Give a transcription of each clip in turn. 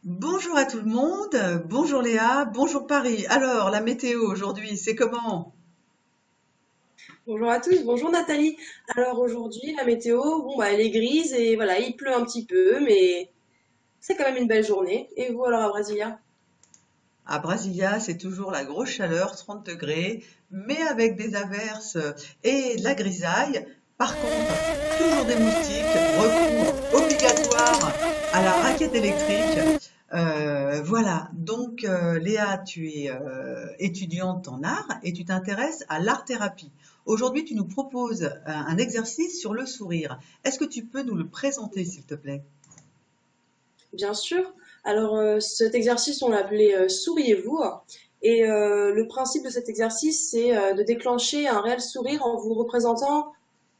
Bonjour à tout le monde, bonjour Léa, bonjour Paris. Alors, la météo aujourd'hui, c'est comment? Bonjour à tous, bonjour Nathalie. Alors aujourd'hui, la météo, bon bah elle est grise et voilà, il pleut un petit peu, mais c'est quand même une belle journée. Et vous alors à Brasilia? À Brasilia, c'est toujours la grosse chaleur, 30 degrés, mais avec des averses et de la grisaille. Par contre, toujours des moustiques, recours obligatoire à la raquette électrique. Voilà, donc Léa, tu es étudiante en art et tu t'intéresses à l'art-thérapie. Aujourd'hui, tu nous proposes un exercice sur le sourire. Est-ce que tu peux nous le présenter, s'il te plaît? Bien sûr. Alors cet exercice, on l'appelait Souriez-vous. Et le principe de cet exercice, c'est de déclencher un réel sourire en vous représentant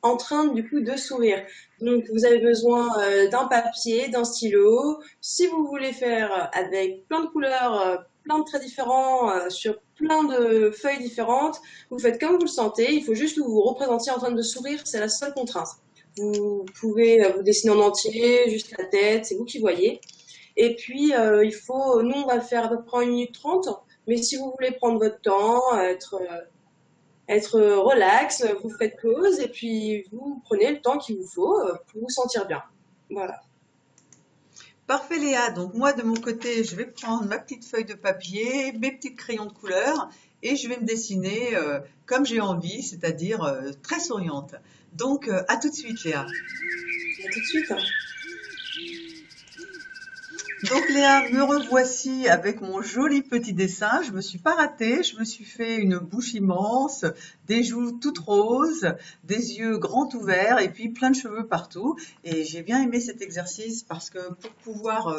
en train du coup de sourire. Donc vous avez besoin d'un papier, d'un stylo. Si vous voulez faire avec plein de couleurs, plein de traits différents, sur plein de feuilles différentes, vous faites comme vous le sentez. Il faut juste que vous vous représentiez en train de sourire, c'est la seule contrainte. Vous pouvez vous dessiner en entier, juste la tête, c'est vous qui voyez. Et puis, nous, on va le faire à peu près 1 minute 30. Mais si vous voulez prendre votre temps, être relax, vous faites pause et puis vous prenez le temps qu'il vous faut pour vous sentir bien. Voilà. Parfait Léa, donc moi de mon côté, je vais prendre ma petite feuille de papier, mes petits crayons de couleur et je vais me dessiner comme j'ai envie, c'est-à-dire très souriante. Donc à tout de suite Léa. À tout de suite. Donc Léa, me revoici avec mon joli petit dessin. Je me suis pas ratée, je me suis fait une bouche immense, des joues toutes roses, des yeux grands ouverts et puis plein de cheveux partout. Et j'ai bien aimé cet exercice parce que pour pouvoir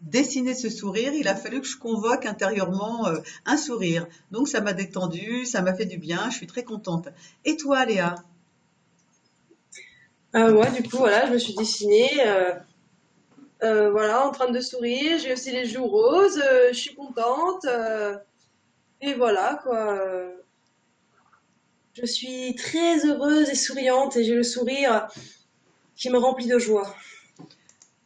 dessiner ce sourire, il a fallu que je convoque intérieurement un sourire. Donc ça m'a détendu, ça m'a fait du bien, je suis très contente. Et toi Léa? Moi, du coup, voilà, je me suis dessinée, voilà, en train de sourire. J'ai aussi les joues roses. Je suis contente. Et voilà, quoi. Je suis très heureuse et souriante et j'ai le sourire qui me remplit de joie.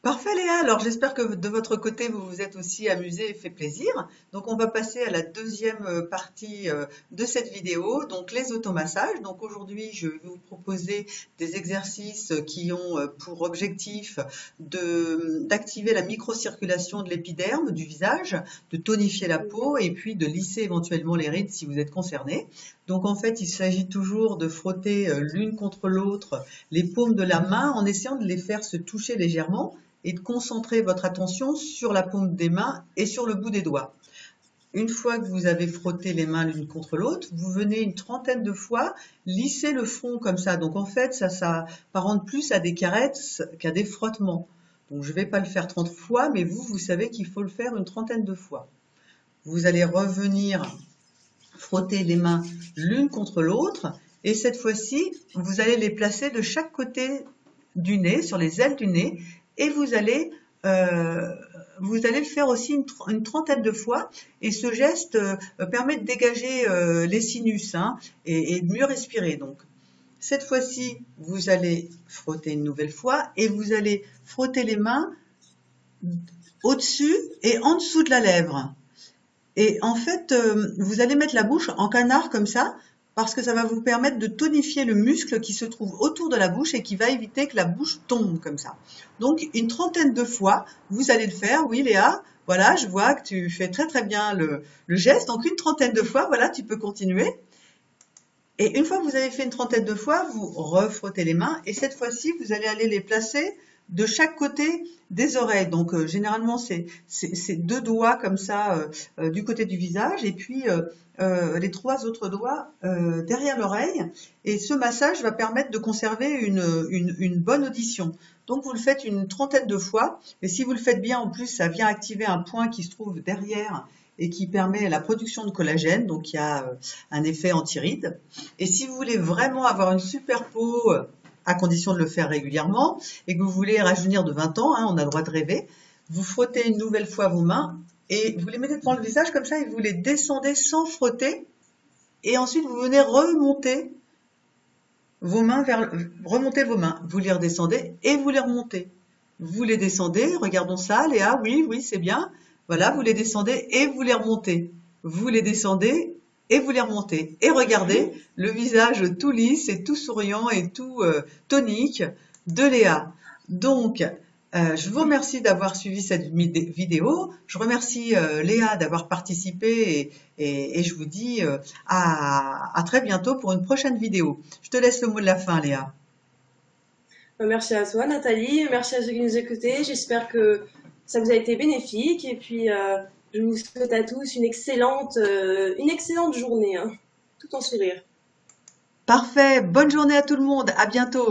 Parfait Léa, alors j'espère que de votre côté vous vous êtes aussi amusé et fait plaisir. Donc on va passer à la deuxième partie de cette vidéo, donc les automassages. Donc aujourd'hui je vais vous proposer des exercices qui ont pour objectif d'activer la microcirculation de l'épiderme du visage, de tonifier la peau et puis de lisser éventuellement les rides si vous êtes concerné. Donc en fait il s'agit toujours de frotter l'une contre l'autre les paumes de la main en essayant de les faire se toucher légèrement et de concentrer votre attention sur la paume des mains et sur le bout des doigts. Une fois que vous avez frotté les mains l'une contre l'autre, vous venez une trentaine de fois lisser le front comme ça. Donc en fait, ça s'apparente plus à des caresses qu'à des frottements. Donc je ne vais pas le faire 30 fois, mais vous savez qu'il faut le faire une trentaine de fois. Vous allez revenir frotter les mains l'une contre l'autre et cette fois-ci, vous allez les placer de chaque côté du nez, sur les ailes du nez, et euh, vous allez le faire aussi une trentaine de fois. Et ce geste permet de dégager les sinus hein, et de mieux respirer. Donc, cette fois-ci, vous allez frotter une nouvelle fois et vous allez frotter les mains au-dessus et en dessous de la lèvre. Et en fait, vous allez mettre la bouche en canard comme ça, parce que ça va vous permettre de tonifier le muscle qui se trouve autour de la bouche et qui va éviter que la bouche tombe comme ça. Donc, une trentaine de fois, vous allez le faire. Oui, Léa, voilà, je vois que tu fais très très bien le geste. Donc, une trentaine de fois, voilà, tu peux continuer. Et une fois que vous avez fait une trentaine de fois, vous refrottez les mains et cette fois-ci, vous allez aller les placer de chaque côté des oreilles. Donc généralement, c'est deux doigts comme ça du côté du visage et puis les trois autres doigts derrière l'oreille. Et ce massage va permettre de conserver une bonne audition. Donc vous le faites une trentaine de fois et si vous le faites bien, en plus, ça vient activer un point qui se trouve derrière et qui permet la production de collagène, donc il y a un effet anti-rides. Et si vous voulez vraiment avoir une super peau, à condition de le faire régulièrement, et que vous voulez rajeunir de 20 ans, hein, on a le droit de rêver, vous frottez une nouvelle fois vos mains et vous les mettez devant le visage comme ça et vous les descendez sans frotter. Et ensuite, vous venez remonter vos mains vers, remonter vos mains. Vous les redescendez et vous les remontez. Vous les descendez, regardons ça, Léa, oui, oui, c'est bien. Voilà, vous les descendez et vous les remontez. Vous les descendez et vous les remontez. Et regardez, le visage tout lisse et tout souriant et tout tonique de Léa. Donc, je vous remercie d'avoir suivi cette vidéo. Je remercie Léa d'avoir participé et je vous dis à très bientôt pour une prochaine vidéo. Je te laisse le mot de la fin, Léa. Merci à toi, Nathalie. Merci à ceux qui nous écoutaient. J'espère que ça vous a été bénéfique. Et puis, je vous souhaite à tous une excellente journée, hein, tout en sourire. Parfait, bonne journée à tout le monde, à bientôt.